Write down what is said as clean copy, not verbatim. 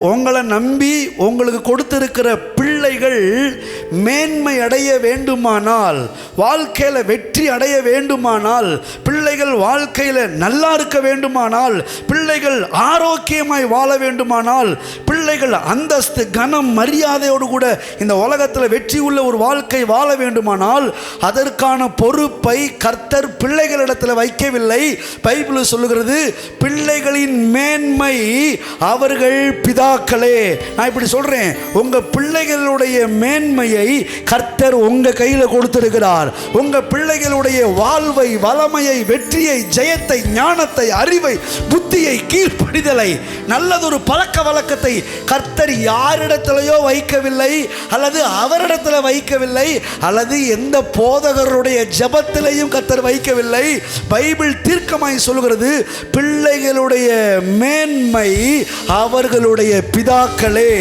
உங்களை நம்பி உங்களுக்கு கொடுத்திருக்கிற பிள்ளைகள் மேன்மை அடைய வேண்டுமானால், வாழ்க்கையில் வெற்றி அடைய வேண்டுமானால், பிள்ளைகள் வாழ்க்கையில் நல்லா இருக்க வேண்டுமானால், பிள்ளைகள் ஆரோக்கியமாய் வாழ வேண்டுமானால், பிள்ளைகள் அந்தஸ்து கனம் மரியாதையோடு கூட இந்த உலகத்தில் வெற்றி உள்ள ஒரு வாழ்க்கை வாழ வேண்டுமானால் அதற்கான பொறுப்பை கர்த்தர் பிள்ளைகளிடத்தில் வைக்கவில்லை. பைபிள் சொல்லுகிறது, பிள்ளைகளின் மேன்மை அவர்கள் பிதாக்களே. நான் இப்படி சொல்றேன், உங்க பிள்ளைகளுடைய மேன்மையை கர்த்தர் உங்க கையில கொடுத்திருக்கிறார். உங்க பிள்ளைகளுடைய வாழ்வை, வளமையை, வெற்றியை, ஜெயத்தை, ஞானத்தை, அறிவை, புத்தியை, கீழ்ப்படிதலை, நல்லதொரு பழக்க வழக்கத்தை கர்த்தர் யாரிடத்திலேயோ வைக்கவில்லை, அல்லது அவரிடத்தில் வைக்கவில்லை, அல்லது எந்த போதகருடைய ஜெபத்திலையும் கர்த்தர் வைக்கவில்லை. பைபிள் தீர்க்கமாய் சொல்கிறது, பிள்ளைகளுடைய மேன்மை அவர்களுடைய பிதாக்களே.